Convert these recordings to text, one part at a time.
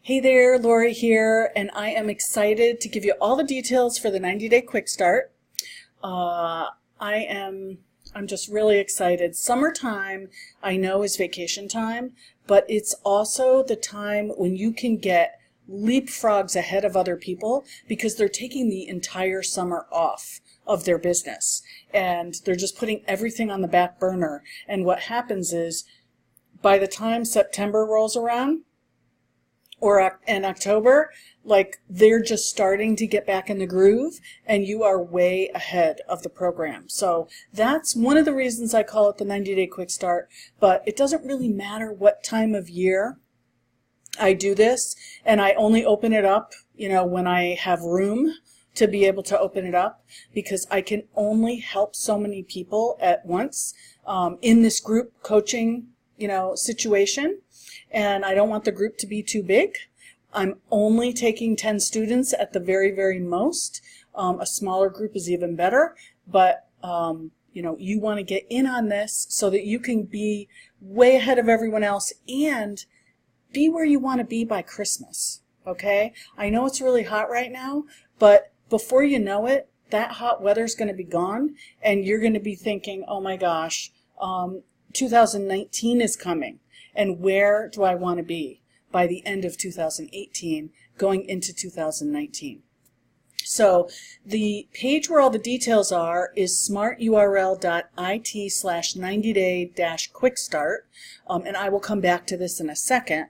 Hey there, Lori here, and I am excited to give you all the details for the 90-day quick start. I'm just really excited. Summertime, I know, is vacation time, but it's also the time when you can get leapfrogs ahead of other people because they're taking the entire summer off of their business and they're just putting everything on the back burner. And what happens is by the time September rolls around, or in October, like they're just starting to get back in the groove and you are way ahead of the program. So that's one of the reasons I call it the 90-day quick start, but it doesn't really matter what time of year I do this, and I only open it up, when I have room to be able to open it up, because I can only help so many people at once in this group coaching situation, and I don't want the group to be too big. I'm only taking 10 students at the very, very most. A smaller group is even better, but you want to get in on this so that you can be way ahead of everyone else and be where you want to be by Christmas, okay? I know it's really hot right now, but before you know it, that hot weather's going to be gone, and you're going to be thinking, oh my gosh, 2019 is coming, and where do I want to be by the end of 2018 going into 2019? So the page where all the details are is smarturl.it/90day-quickstart, and I will come back to this in a second.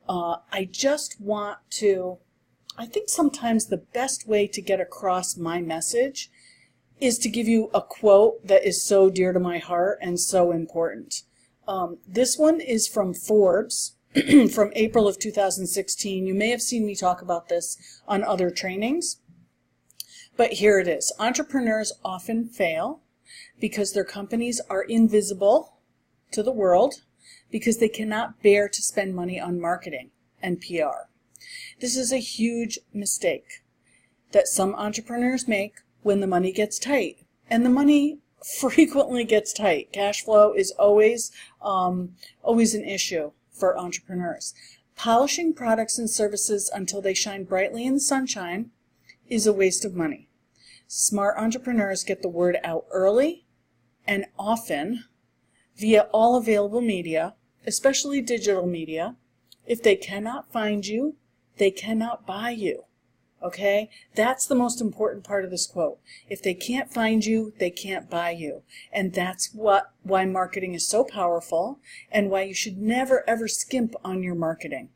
I just want to, I think sometimes the best way to get across my message is to give you a quote that is so dear to my heart and so important. This one is from Forbes from April of 2016. You may have seen me talk about this on other trainings, but here it is. Entrepreneurs often fail because their companies are invisible to the world because they cannot bear to spend money on marketing and PR. This is a huge mistake that some entrepreneurs make when the money gets tight, and the money frequently gets tight. Cash flow is always an issue for entrepreneurs. Polishing products and services until they shine brightly in the sunshine is a waste of money. Smart entrepreneurs get the word out early and often via all available media, especially digital media. If they cannot find you, they cannot buy you. Okay? That's the most important part of this quote. If they can't find you, they can't buy you. And that's why marketing is so powerful and why you should never ever skimp on your marketing.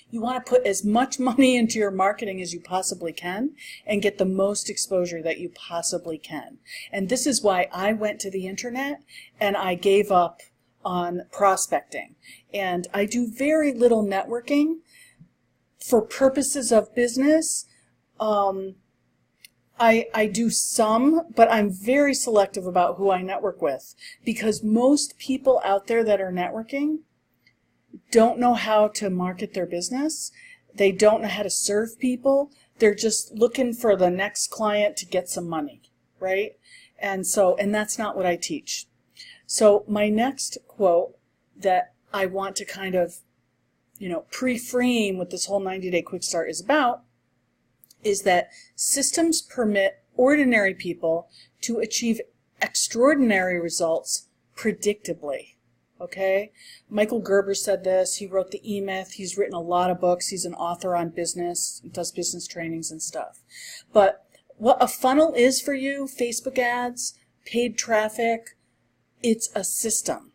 You want to put as much money into your marketing as you possibly can and get the most exposure that you possibly can. And this is why I went to the internet and I gave up on prospecting. And I do very little networking for purposes of business. I do some, but I'm very selective about who I network with, because most people out there that are networking don't know how to market their business. They don't know how to serve people. They're just looking for the next client to get some money, right? And that's not what I teach. So my next quote that I want to kind of pre-frame what this whole 90-day quick start is about is that systems permit ordinary people to achieve extraordinary results predictably. Okay? Michael Gerber said this. He wrote the E-Myth. He's written a lot of books. He's an author on business. He does business trainings and stuff. But what a funnel is for you, Facebook ads, paid traffic, it's a system.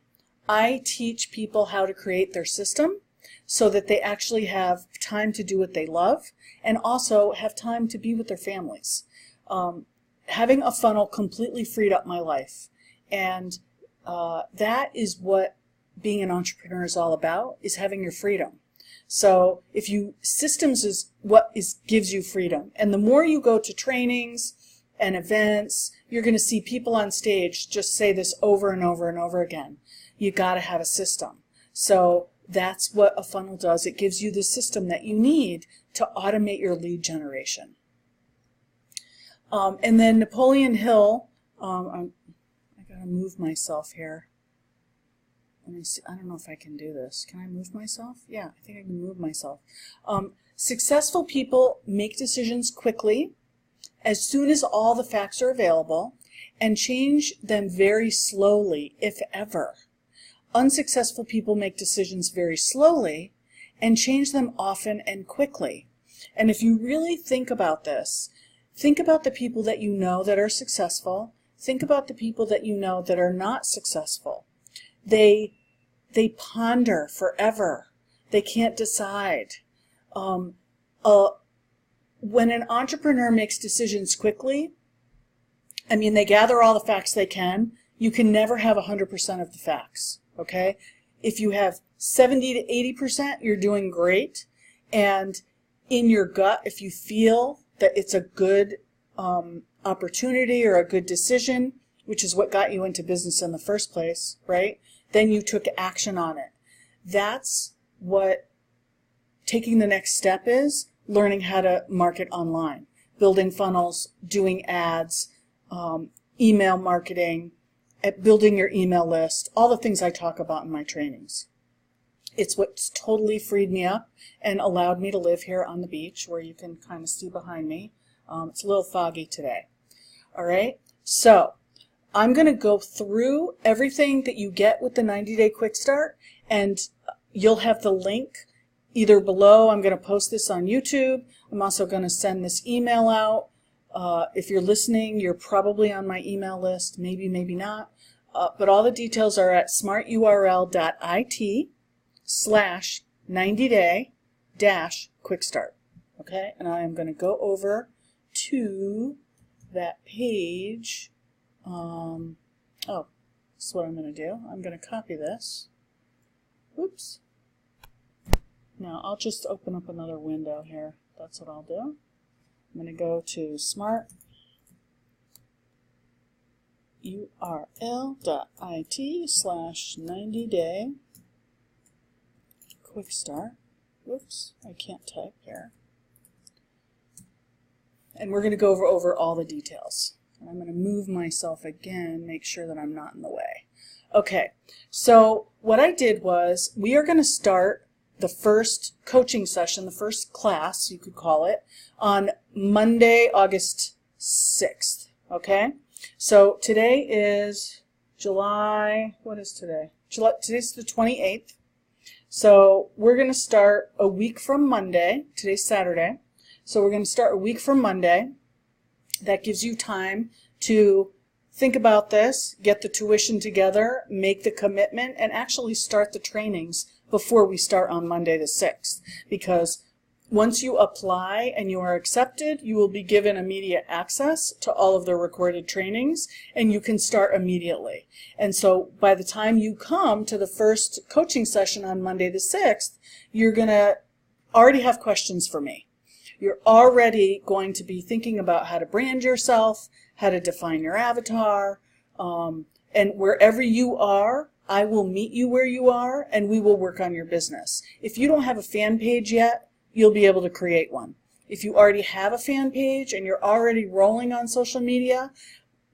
I teach people how to create their system so that they actually have time to do what they love and also have time to be with their families. Having a funnel completely freed up my life, and that is what being an entrepreneur is all about, is having your freedom. So systems is what gives you freedom. And the more you go to trainings and events, you're going to see people on stage just say this over and over and over again. You got to have a system. So that's what a funnel does. It gives you the system that you need to automate your lead generation. And then Napoleon Hill, I got to move myself here. let me see. I don't know if I can do this. Can I move myself? Yeah, I think I can move myself. Successful people make decisions quickly, as soon as all the facts are available, and change them very slowly, if ever. Unsuccessful people make decisions very slowly and change them often and quickly. And if you really think about this, think about the people that you know that are successful. Think about the people that you know that are not successful. They ponder forever. They can't decide. When an entrepreneur makes decisions quickly, I mean, they gather all the facts they can. You can never have 100% of the facts, okay? If you have 70 to 80%, you're doing great. And in your gut, if you feel that it's a good opportunity or a good decision, which is what got you into business in the first place, right? Then you took action on it. That's what taking the next step is, learning how to market online, building funnels, doing ads, email marketing, building your email list, all the things I talk about in my trainings. It's what's totally freed me up and allowed me to live here on the beach, where you can kind of see behind me. It's a little foggy today. All right, so I'm going to go through everything that you get with the 90-day Quick Start, and you'll have the link either below. I'm going to post this on YouTube. I'm also going to send this email out. If you're listening, you're probably on my email list, maybe, maybe not. But all the details are at smarturl.it/90day-quickstart. Okay, and I am going to go over to that page. Oh, this is what I'm going to do. I'm going to copy this. Oops. Now I'll just open up another window here. That's what I'll do. I'm going to go to smarturl.it/90day-quickstart. Whoops, I can't type here. And we're going to go over all the details. And I'm going to move myself again, make sure that I'm not in the way. Okay, so what I did was, we are going to start the first coaching session, the first class, you could call it, on Monday, August 6th, okay? So today is July, what is today? Today's the 28th. So we're going to start a week from Monday. Today's Saturday. So we're going to start a week from Monday. That gives you time to think about this, get the tuition together, make the commitment, and actually start the trainings before we start on Monday the 6th. Because once you apply and you are accepted, you will be given immediate access to all of the recorded trainings, and you can start immediately. And so by the time you come to the first coaching session on Monday the 6th, you're going to already have questions for me. You're already going to be thinking about how to brand yourself, how to define your avatar, and wherever you are, I will meet you where you are, and we will work on your business. If you don't have a fan page yet, you'll be able to create one. If you already have a fan page and you're already rolling on social media,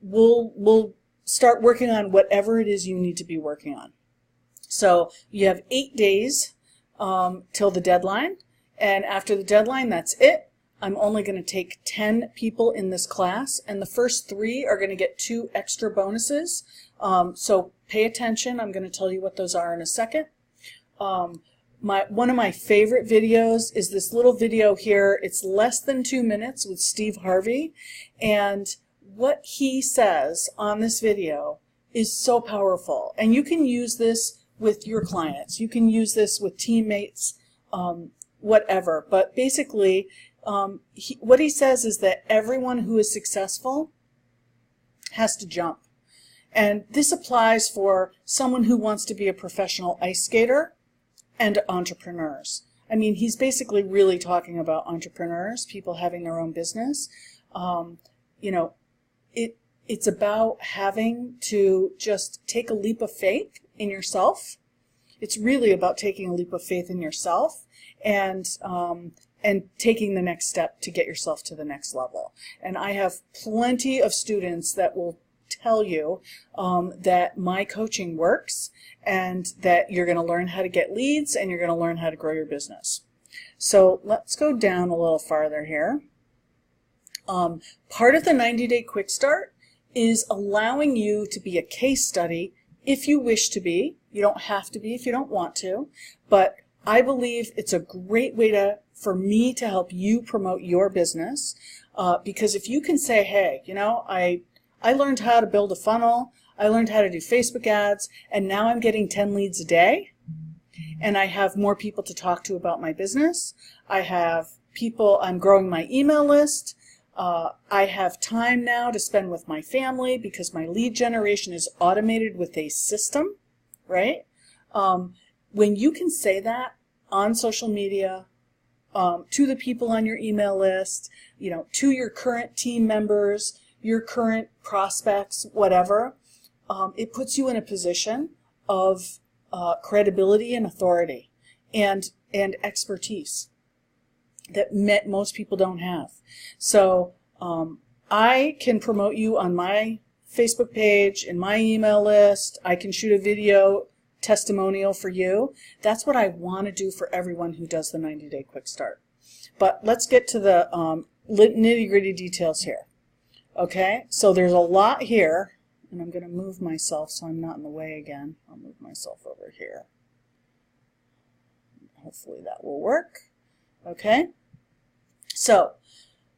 we'll start working on whatever it is you need to be working on. So you have 8 days till the deadline. And after the deadline, that's it. I'm only going to take 10 people in this class, and the first 3 are going to get 2 extra bonuses. So pay attention. I'm going to tell you what those are in a second. One of my favorite videos is this little video here. It's less than 2 minutes with Steve Harvey, and what he says on this video is so powerful. And you can use this with your clients. You can use this with teammates, whatever. But basically, what he says is that everyone who is successful has to jump. And this applies for someone who wants to be a professional ice skater and entrepreneurs. I mean, he's basically really talking about entrepreneurs, people having their own business. You know, it's about having to just take a leap of faith in yourself. It's really about taking a leap of faith in yourself and taking the next step to get yourself to the next level. And I have plenty of students that will tell you that my coaching works and that you're going to learn how to get leads and you're going to learn how to grow your business. So let's go down a little farther here. Part of the 90-day Quick Start is allowing you to be a case study if you wish to be. You don't have to be if you don't want to, but I believe it's a great way for me to help you promote your business, because if you can say, hey, you know, I learned how to build a funnel, I learned how to do Facebook ads, and now I'm getting 10 leads a day, and I have more people to talk to about my business. I have people, I'm growing my email list. I have time now to spend with my family because my lead generation is automated with a system, right? When you can say that on social media, to the people on your email list, you know, to your current team members, your current prospects, whatever, it puts you in a position of credibility and authority and expertise that most people don't have. So I can promote you on my Facebook page, in my email list. I can shoot a video testimonial for you. That's what I want to do for everyone who does the 90-day Quick Start. But let's get to the nitty-gritty details here. Okay, so there's a lot here, and I'm going to move myself so I'm not in the way again. I'll move myself over here. Hopefully that will work. Okay, so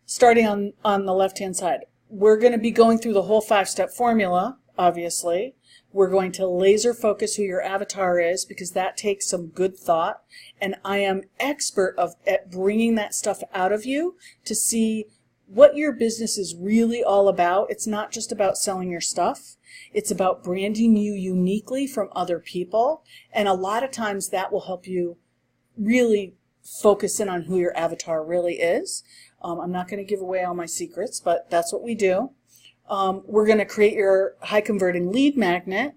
starting on the left-hand side, we're going to be going through the whole 5-step formula, obviously. We're going to laser focus who your avatar is because that takes some good thought. And I am expert at bringing that stuff out of you to see what your business is really all about. It's not just about selling your stuff. It's about branding you uniquely from other people. And a lot of times that will help you really focus in on who your avatar really is. I'm not going to give away all my secrets, but that's what we do. We're going to create your high converting lead magnet,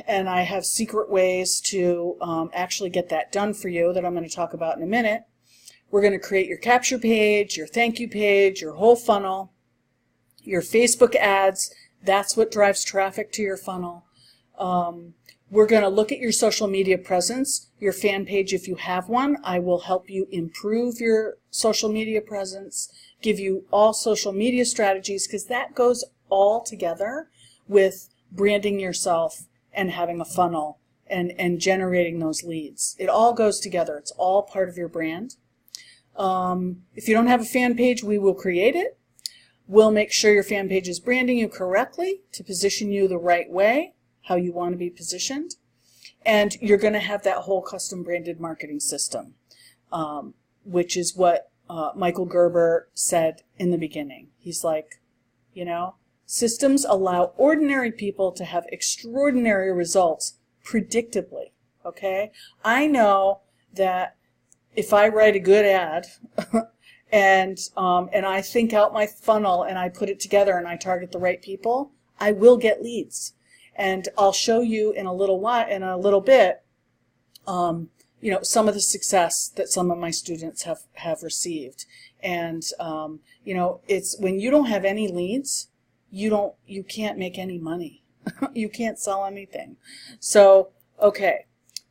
and I have secret ways to actually get that done for you that I'm going to talk about in a minute. We're going to create your capture page, your thank you page, your whole funnel, your Facebook ads. That's what drives traffic to your funnel. We're going to look at your social media presence, your fan page if you have one. I will help you improve your social media presence, give you all social media strategies, because that goes all together with branding yourself and having a funnel and generating those leads. It all goes together. It's all part of your brand. If you don't have a fan page, we will create it. We'll make sure your fan page is branding you correctly to position you the right way, how you want to be positioned. And you're going to have that whole custom branded marketing system, which is what Michael Gerber said in the beginning. He's like, you know, systems allow ordinary people to have extraordinary results predictably. Okay? I know that if I write a good ad and I think out my funnel and I put it together and I target the right people, I will get leads. And I'll show you in a little bit, you know, some of the success that some of my students have received. And you know, it's when you don't have any leads, you can't make any money. You can't sell anything. So okay.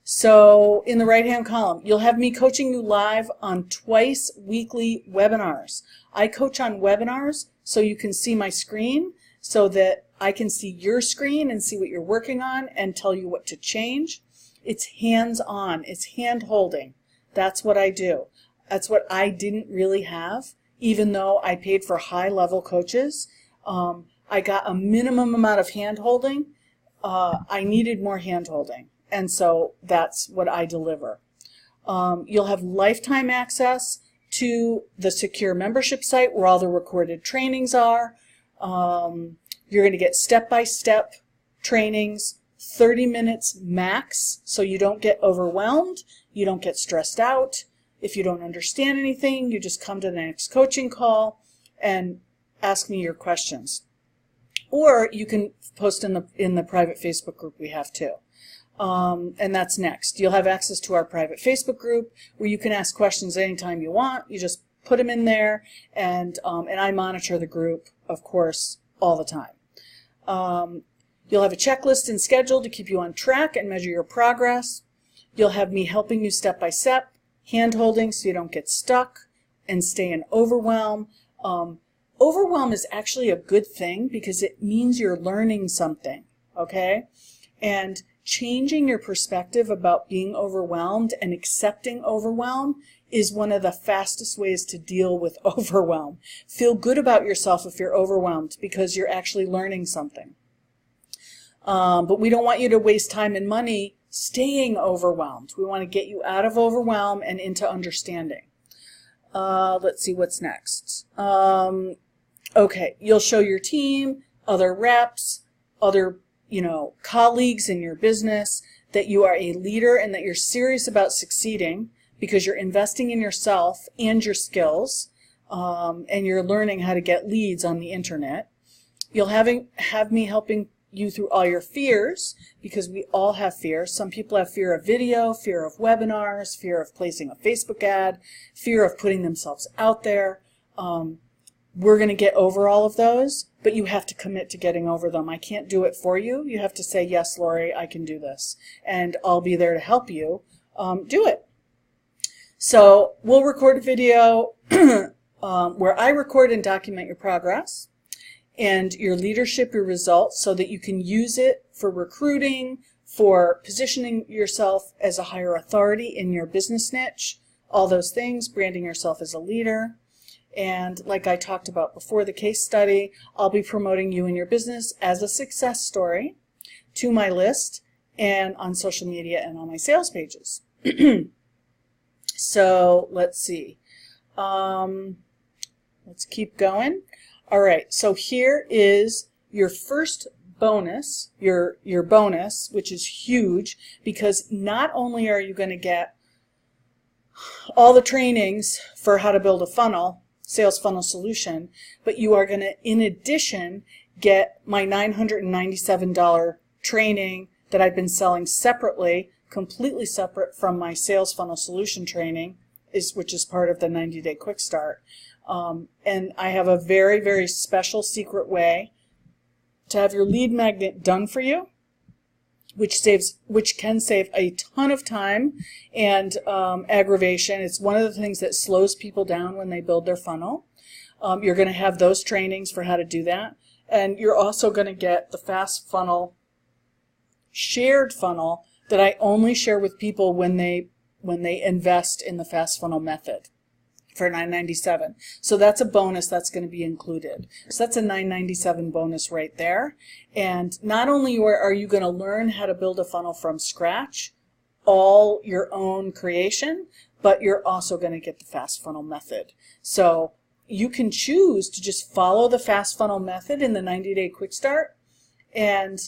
So in the right-hand column, you'll have me coaching you live on twice weekly webinars. I coach on webinars so you can see my screen, so that I can see your screen and see what you're working on and tell you what to change. It's hands-on. It's hand-holding. That's what I do. That's what I didn't really have, even though I paid for high-level coaches. I got a minimum amount of hand-holding. I needed more hand-holding, and so that's what I deliver. You'll have lifetime access to the secure membership site where all the recorded trainings are. You're going to get step-by-step trainings, 30 minutes max, so you don't get overwhelmed, you don't get stressed out. If you don't understand anything, you just come to the next coaching call and ask me your questions. Or you can post in the private Facebook group we have too. And that's next. You'll have access to our private Facebook group where you can ask questions anytime you want. You just put them in there, and I monitor the group, of course, all the time. You'll have a checklist and schedule to keep you on track and measure your progress. You'll have me helping you step by step, hand-holding so you don't get stuck and stay in overwhelm. Overwhelm is actually a good thing because it means you're learning something, okay? And changing your perspective about being overwhelmed and accepting overwhelm is one of the fastest ways to deal with overwhelm. Feel good about yourself if you're overwhelmed because you're actually learning something. But we don't want you to waste time and money staying overwhelmed. We want to get you out of overwhelm and into understanding. Let's see what's next. Okay, you'll show your team, other reps, other colleagues in your business that you are a leader and that you're serious about succeeding because you're investing in yourself and your skills, and you're learning how to get leads on the internet. You'll have me helping you through all your fears, because we all have fears. Some people have fear of video, fear of webinars, fear of placing a Facebook ad, fear of putting themselves out there. We're going to get over all of those, but you have to commit to getting over them. I can't do it for you. You have to say, yes, Lori, I can do this, and I'll be there to help you do it. So we'll record a video where I record and document your progress and your leadership, your results, so that you can use it for recruiting, for positioning yourself as a higher authority in your business niche, all those things, branding yourself as a leader. And like I talked about before the case study, I'll be promoting you and your business as a success story to my list and on social media and on my sales pages. So let's see. Let's keep going. All right, so here is your first bonus, your bonus, which is huge, because not only are you going to get all the trainings for how to build a funnel, sales funnel solution, but you are going to, in addition, get my $997 training that I've been selling separately, completely separate from my sales funnel solution training, which is part of the 90-day Quick Start. And I have a very, very special secret way to have your lead magnet done for you, which can save a ton of time and aggravation. It's one of the things that slows people down when they build their funnel. You're going to have those trainings for how to do that. And you're also going to get the fast funnel, shared funnel, that I only share with people when they invest in the fast funnel method for $997. So that's a bonus that's going to be included. So that's a $997 bonus right there. And not only are you going to learn how to build a funnel from scratch, all your own creation, but you're also going to get the fast funnel method. So you can choose to just follow the fast funnel method in the 90-day Quick Start and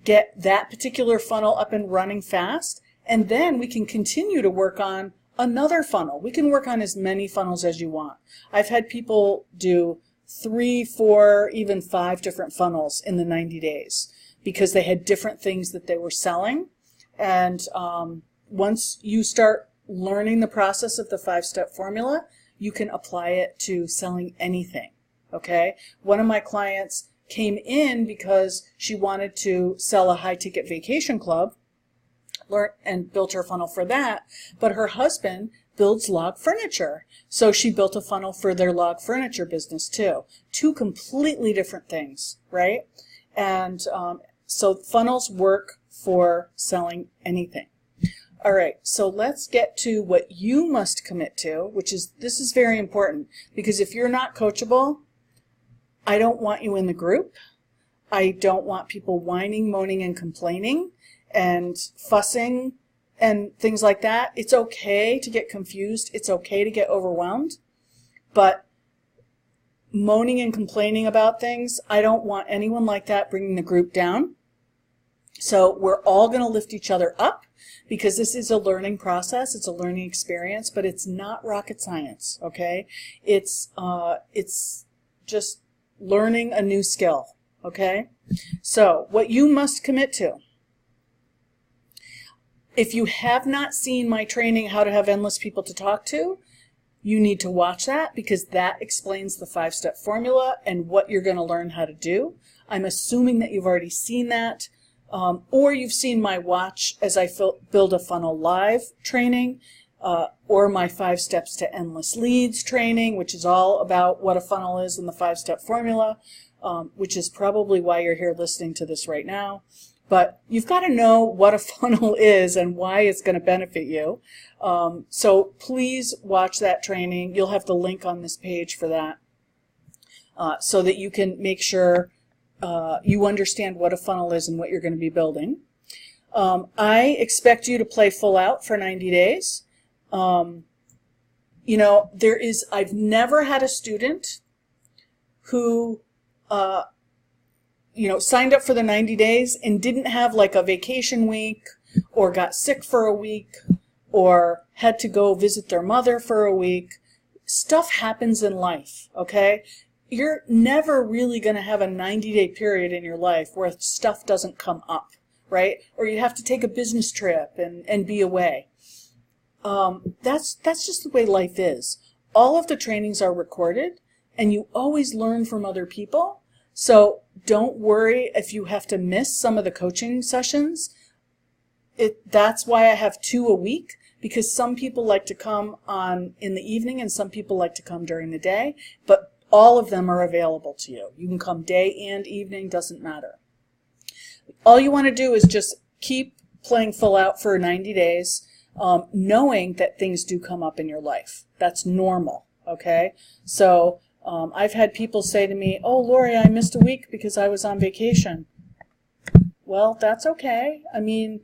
get that particular funnel up and running fast, and then we can continue to work on another funnel. We can work on as many funnels as you want. I've had people do 3, 4, even 5 different funnels in the 90 days because they had different things that they were selling. And once you start learning the process of the 5-step formula, you can apply it to selling anything, okay? One of my clients came in because she wanted to sell a high-ticket vacation club, and built her funnel for that, but her husband builds log furniture. So she built a funnel for their log furniture business too. 2 completely different things, right? And so funnels work for selling anything. All right, so let's get to what you must commit to, this is very important, because if you're not coachable, I don't want you in the group. I don't want people whining, moaning, and complaining and fussing and things like that. It's okay to get confused. It's okay to get overwhelmed. But moaning and complaining about things, I don't want anyone like that bringing the group down. So we're all going to lift each other up because this is a learning process. It's a learning experience, but it's not rocket science, okay? It's just learning a new skill, okay? So what you must commit to. If you have not seen my training, How to Have Endless People to Talk to, you need to watch that because that explains the 5-step formula and what you're going to learn how to do. I'm assuming that you've already seen that, or you've seen my Watch as I Build a Funnel Live training, or my 5 Steps to Endless Leads training, which is all about what a funnel is and the 5-step formula, which is probably why you're here listening to this right now. But you've got to know what a funnel is and why it's going to benefit you. So please watch that training. You'll have the link on this page for that, so that you can make sure you understand what a funnel is and what you're going to be building. I expect you to play full out for 90 days. You know, I've never had a student who you know, signed up for the 90 days and didn't have like a vacation week, or got sick for a week, or had to go visit their mother for a week. Stuff happens in life, okay? You're never really going to have a 90-day period in your life where stuff doesn't come up, right? Or you have to take a business trip and be away. That's just the way life is. All of the trainings are recorded, and you always learn from other people. So don't worry if you have to miss some of the coaching sessions. That's why I have 2 a week, because some people like to come in the evening and some people like to come during the day, but all of them are available to you. You can come day and evening, doesn't matter. All you want to do is just keep playing full out for 90 days, knowing that things do come up in your life. That's normal, okay? So I've had people say to me, "Oh, Lori, I missed a week because I was on vacation." Well, that's okay. I mean,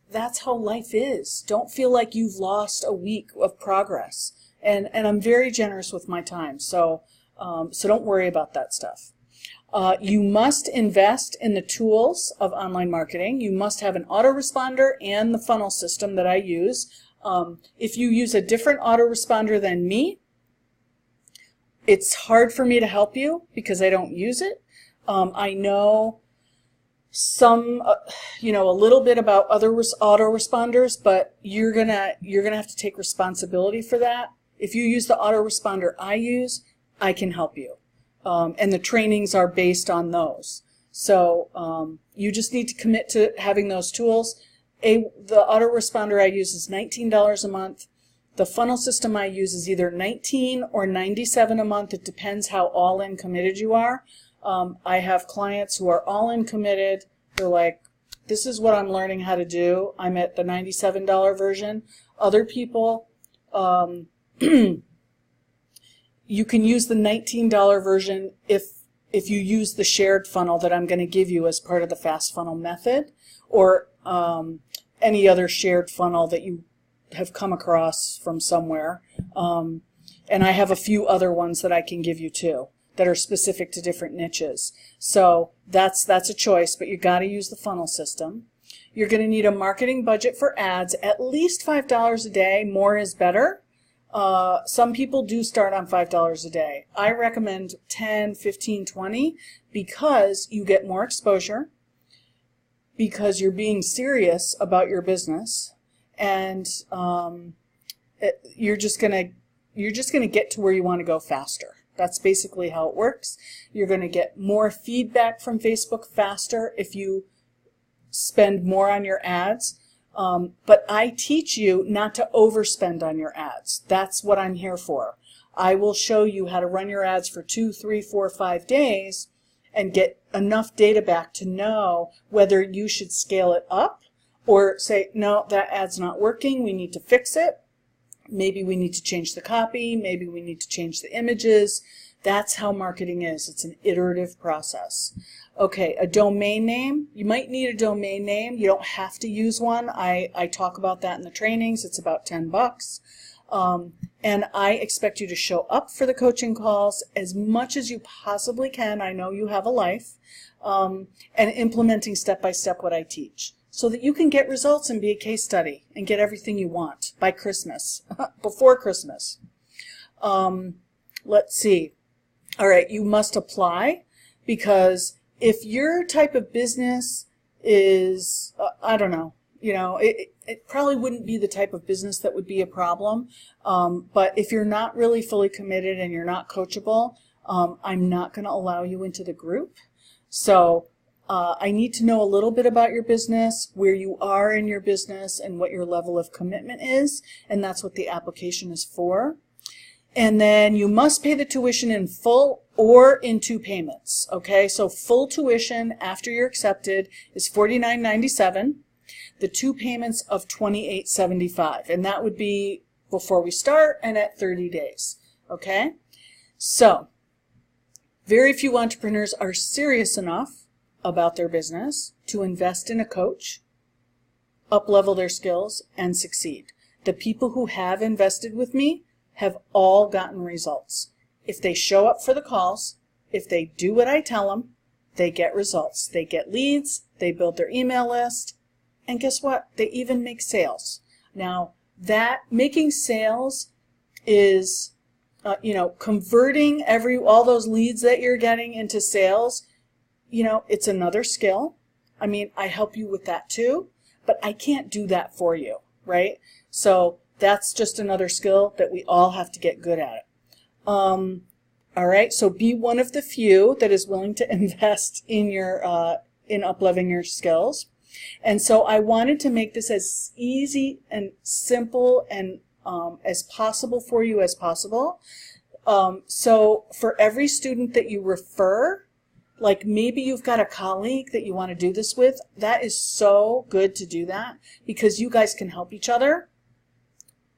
that's how life is. Don't feel like you've lost a week of progress. And I'm very generous with my time, so don't worry about that stuff. You must invest in the tools of online marketing. You must have an autoresponder and the funnel system that I use. If you use a different autoresponder than me, it's hard for me to help you because I don't use it. I know some, you know, a little bit about other autoresponders, but you're gonna have to take responsibility for that. If you use the autoresponder I use, I can help you, and the trainings are based on those. So you just need to commit to having those tools. The autoresponder I use is $19 a month. The funnel system I use is either $19 or $97 a month. It depends how all-in committed you are. I have clients who are all-in committed. They're like, this is what I'm learning how to do. I'm at the $97 version. Other people, you can use the $19 version if you use the shared funnel that I'm going to give you as part of the fast funnel method, or any other shared funnel that you have come across from somewhere. And I have a few other ones that I can give you too that are specific to different niches. So that's a choice, but you got to use the funnel system. You're going to need a marketing budget for ads, at least $5 a day. More is better. Some people do start on $5 a day. I recommend 10, 15, 20 because you get more exposure, because you're being serious about your business, and you're just gonna get to where you want to go faster. That's basically how it works. You're going to get more feedback from Facebook faster if you spend more on your ads. But I teach you not to overspend on your ads. That's what I'm here for. I will show you how to run your ads for 2, 3, 4, 5 days and get enough data back to know whether you should scale it up or say, no, that ad's not working, we need to fix it. Maybe we need to change the copy, maybe we need to change the images. That's how marketing is. It's an iterative process. Okay, a domain name. You might need a domain name. You don't have to use one. I talk about that in the trainings. It's about $10. And I expect you to show up for the coaching calls as much as you possibly can. I know you have a life. And implementing step by step what I teach, so that you can get results and be a case study and get everything you want by Christmas, before Christmas. Let's see. All right, you must apply, because if your type of business is, I don't know, it probably wouldn't be the type of business that would be a problem. But if you're not really fully committed and you're not coachable, I'm not going to allow you into the group. So I need to know a little bit about your business, where you are in your business, and what your level of commitment is, and that's what the application is for. And then you must pay the tuition in full or in 2 payments, okay? So full tuition after you're accepted is $49.97, the 2 payments of $28.75, and that would be before we start and at 30 days, okay? So very few entrepreneurs are serious enough about their business to invest in a coach, up-level their skills, and succeed. The people who have invested with me have all gotten results. If they show up for the calls, if they do what I tell them, they get results. They get leads, they build their email list, and guess what? They even make sales. Now, that making sales is, converting all those leads that you're getting into sales. It's another skill. I mean, I help you with that too, but I can't do that for you, right? So that's just another skill that we all have to get good at it. All right, so be one of the few that is willing to invest in your in up-leveling your skills. And so I wanted to make this as easy and simple and as possible for you as possible. So for every student that you refer, like maybe you've got a colleague that you want to do this with, that is so good to do that, because you guys can help each other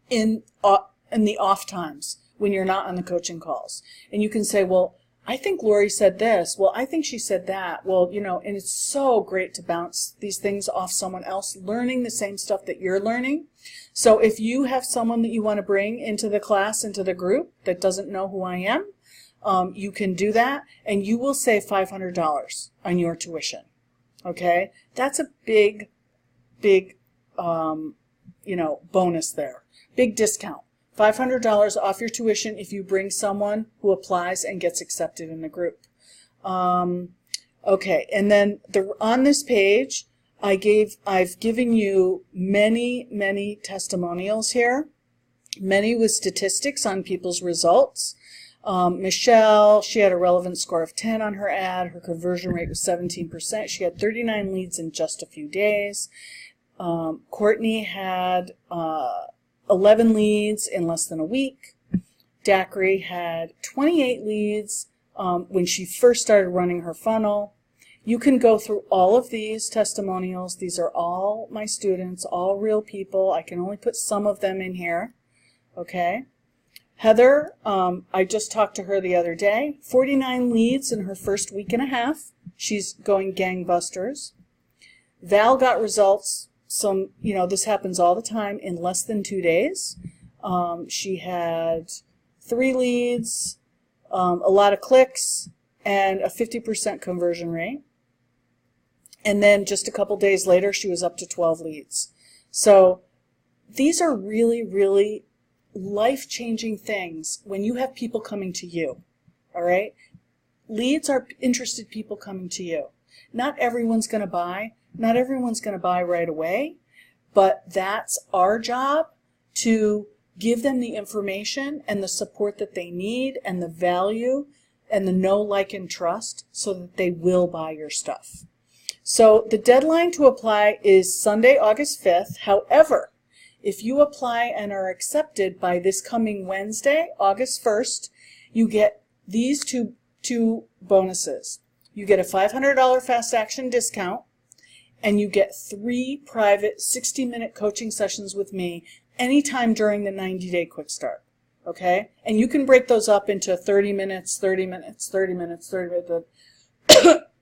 in the off times when you're not on the coaching calls. And you can say, well, I think Lori said this. Well, I think she said that. Well, and it's so great to bounce these things off someone else, learning the same stuff that you're learning. So if you have someone that you want to bring into the class, into the group, that doesn't know who I am, you can do that, and you will save $500 on your tuition. Okay? That's a big, bonus there. Big discount. $500 off your tuition if you bring someone who applies and gets accepted in the group. Okay, and then on this page, I've given you many testimonials here, many with statistics on people's results. Michelle, she had a relevant score of 10 on her ad. Her conversion rate was 17%. She had 39 leads in just a few days. Courtney had 11 leads in less than a week. Dacre had 28 leads when she first started running her funnel. You can go through all of these testimonials. These are all my students, all real people. I can only put some of them in here. Okay. Heather, I just talked to her the other day. 49 leads in her first week and a half. She's going gangbusters. Val got results. This happens all the time in less than 2 days. She had 3 leads, a lot of clicks, and a 50% conversion rate. And then just a couple days later, she was up to 12 leads. So these are really life-changing things when you have people coming to you, all right? Leads are interested people coming to you. Not everyone's going to buy. Not everyone's going to buy right away, but that's our job, to give them the information and the support that they need and the value and the know, like, and trust so that they will buy your stuff. So the deadline to apply is Sunday, August 5th. However, if you apply and are accepted by this coming Wednesday, August 1st, you get these two bonuses. You get a $500 fast action discount, and you get 3 private 60-minute coaching sessions with me anytime during the 90-day Quickstart. Okay? And you can break those up into 30 minutes, 30 minutes, 30 minutes, 30 minutes.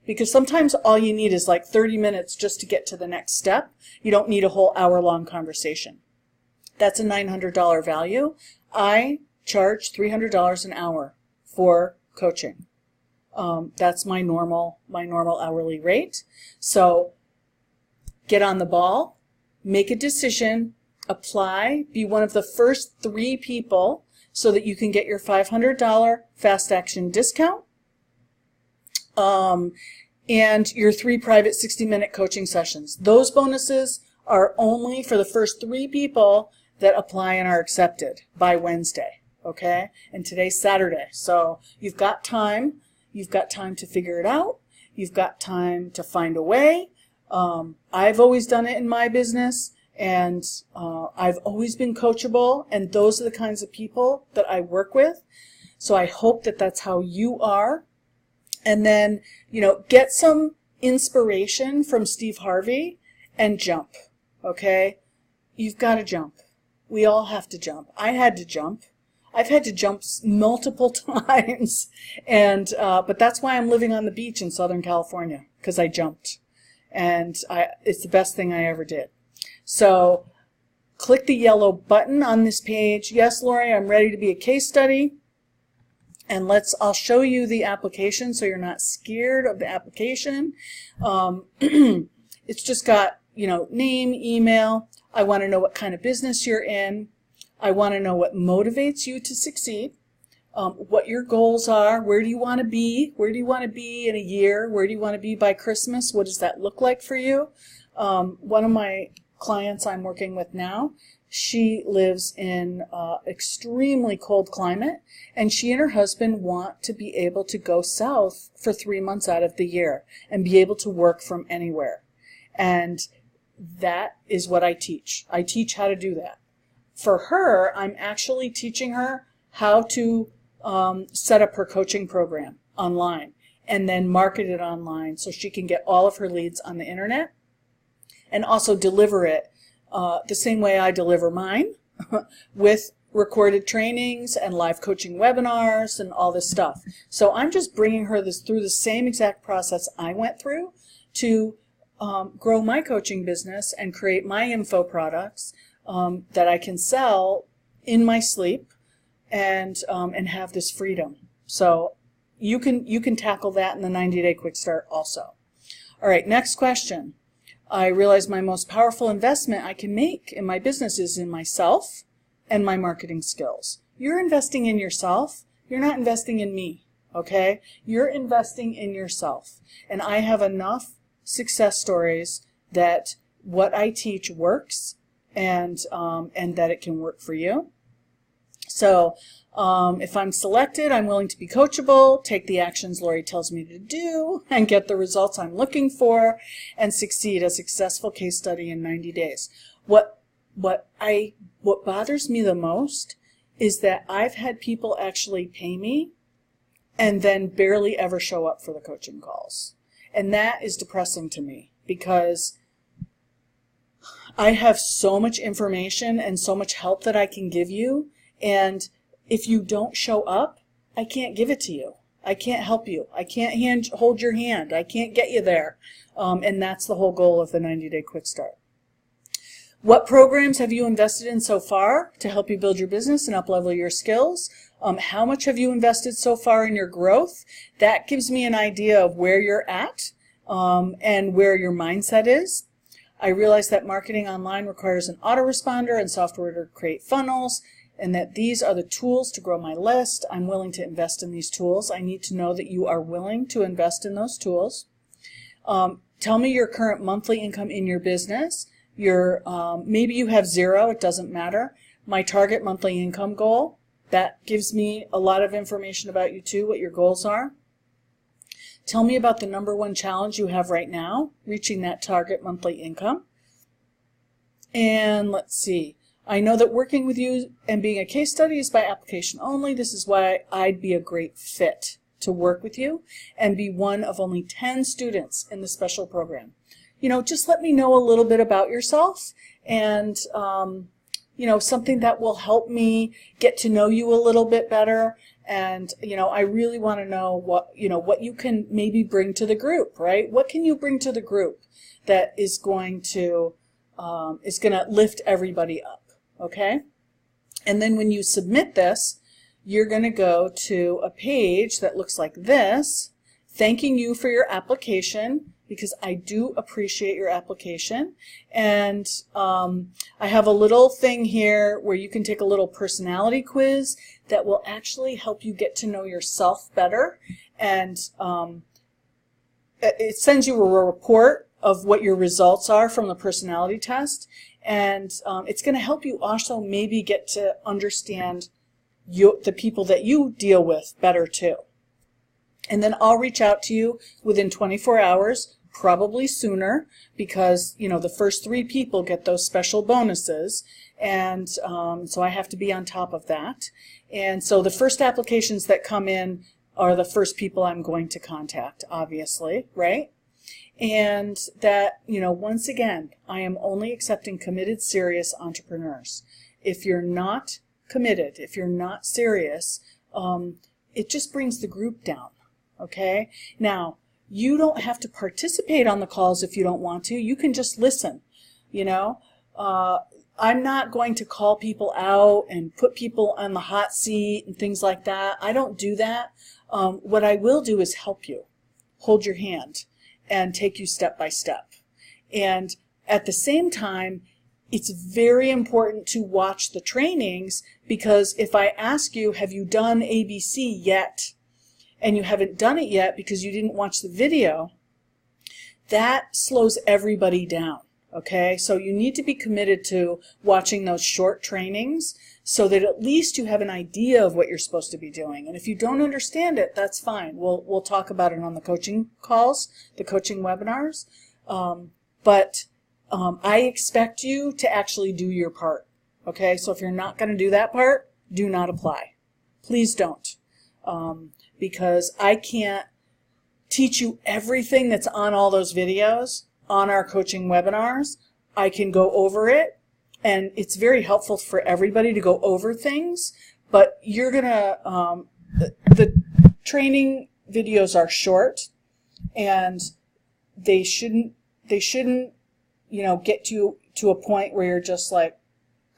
Because sometimes all you need is like 30 minutes just to get to the next step. You don't need a whole hour-long conversation. That's a $900 value. I charge $300 an hour for coaching. That's my normal hourly rate. So get on the ball, make a decision, apply, be one of the first 3 people so that you can get your $500 fast action discount, and your 3 private 60-minute coaching sessions. Those bonuses are only for the first 3 people that apply and are accepted by Wednesday, okay? And today's Saturday, so you've got time to figure it out. You've got time to find a way. I've always done it in my business, and I've always been coachable, and those are the kinds of people that I work with. So I hope that that's how you are. And then, get some inspiration from Steve Harvey and jump, okay? You've got to jump. We all have to jump. I had to jump. I've had to jump multiple times, and but that's why I'm living on the beach in Southern California, because I jumped, and it's the best thing I ever did. So click the yellow button on this page. Yes, Lori, I'm ready to be a case study, and I'll show you the application so you're not scared of the application. It's just got, name, email. I want to know what kind of business you're in. I want to know what motivates you to succeed, what your goals are, where do you want to be, where do you want to be in a year, where do you want to be by Christmas, what does that look like for you? One of my clients I'm working with now, she lives in extremely cold climate, and she and her husband want to be able to go south for 3 months out of the year and be able to work from anywhere. And that is what I teach. I teach how to do that. For her, I'm actually teaching her how to set up her coaching program online and then market it online so she can get all of her leads on the internet and also deliver it the same way I deliver mine with recorded trainings and live coaching webinars and all this stuff. So I'm just bringing her through the same exact process I went through to grow my coaching business and create my info products that I can sell in my sleep and have this freedom. So you can tackle that in the 90-day Quick Start also. All right, next question. I realize my most powerful investment I can make in my business is in myself and my marketing skills. You're investing in yourself. You're not investing in me, okay? You're investing in yourself. And I have enough success stories that what I teach works, and that it can work for you. So if I'm selected, I'm willing to be coachable, take the actions Lori tells me to do, and get the results I'm looking for, and succeed a successful case study in 90 days. What bothers me the most is that I've had people actually pay me and then barely ever show up for the coaching calls. And that is depressing to me because I have so much information and so much help that I can give you, and if you don't show up, I can't give it to you. I can't help you. I can't hold your hand. I can't get you there. And that's the whole goal of the 90-day Quick Start. What programs have you invested in so far to help you build your business and up-level your skills? How much have you invested so far in your growth? That gives me an idea of where you're at and where your mindset is. I realize that marketing online requires an autoresponder and software to create funnels, and that these are the tools to grow my list. I'm willing to invest in these tools. I need to know that you are willing to invest in those tools. Tell me your current monthly income in your business. Maybe you have zero, it doesn't matter. My target monthly income goal, that gives me a lot of information about you too, what your goals are. Tell me about the #1 challenge you have right now, reaching that target monthly income. And let's see. I know that working with you and being a case study is by application only. This is why I'd be a great fit to work with you and be one of only 10 students in the special program. Just let me know a little bit about yourself and, something that will help me get to know you a little bit better. And, I really want to know what you can maybe bring to the group, right? What can you bring to the group that is going to lift everybody up, okay? And then when you submit this, you're going to go to a page that looks like this, thanking you for your application, because I do appreciate your application. And I have a little thing here where you can take a little personality quiz that will actually help you get to know yourself better. And it sends you a report of what your results are from the personality test. And it's going to help you also maybe get to understand the people that you deal with better too. And then I'll reach out to you within 24 hours, probably sooner, because, you know, the first 3 people get those special bonuses. And so I have to be on top of that. And so the first applications that come in are the first people I'm going to contact, obviously, right? And that, you know, once again, I am only accepting committed, serious entrepreneurs. If you're not committed, if you're not serious, it just brings the group down, okay? Now, you don't have to participate on the calls if you don't want to. You can just listen, you know? I'm not going to call people out and put people on the hot seat and things like that. I don't do that. What I will do is help you, hold your hand, and take you step by step. And at the same time, it's very important to watch the trainings, because if I ask you, have you done ABC yet? And you haven't done it yet because you didn't watch the video, that slows everybody down. Okay, so you need to be committed to watching those short trainings so that at least you have an idea of what you're supposed to be doing. And if you don't understand it, that's fine. We'll talk about it on the coaching calls, the coaching webinars. But I expect you to actually do your part. Okay, so if you're not going to do that part, do not apply. Please don't. Because I can't teach you everything that's on all those videos on our coaching webinars. I can go over it, and it's very helpful for everybody to go over things, but you're gonna, the training videos are short, and they shouldn't, you know, get you to a point where you're just like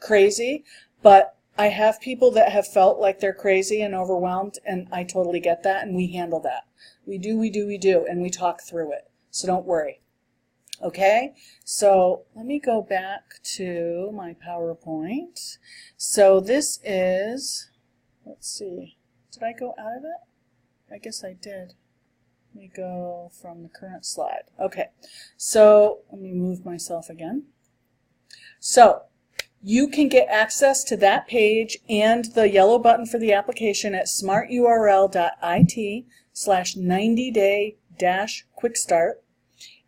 crazy. But I have people that have felt like they're crazy and overwhelmed, and I totally get that, and we handle that. We do, and we talk through it. So don't worry. Okay, so let me go back to my PowerPoint. So this is, let's see, did I go out of it? I guess I did. Let me go from the current slide. Okay, so let me move myself again. So you can get access to that page and the yellow button for the application at smarturl.it/90day-quickstart,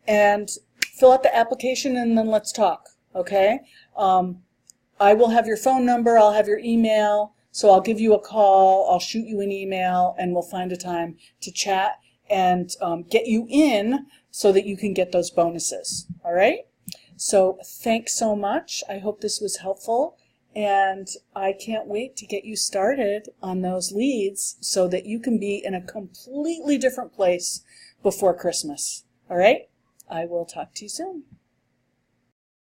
and fill out the application, and then let's talk, okay? I will have your phone number, I'll have your email, so I'll give you a call, I'll shoot you an email, and we'll find a time to chat and get you in so that you can get those bonuses, all right? So thanks so much. I hope this was helpful, and I can't wait to get you started on those leads so that you can be in a completely different place before Christmas, all right? I will talk to you soon.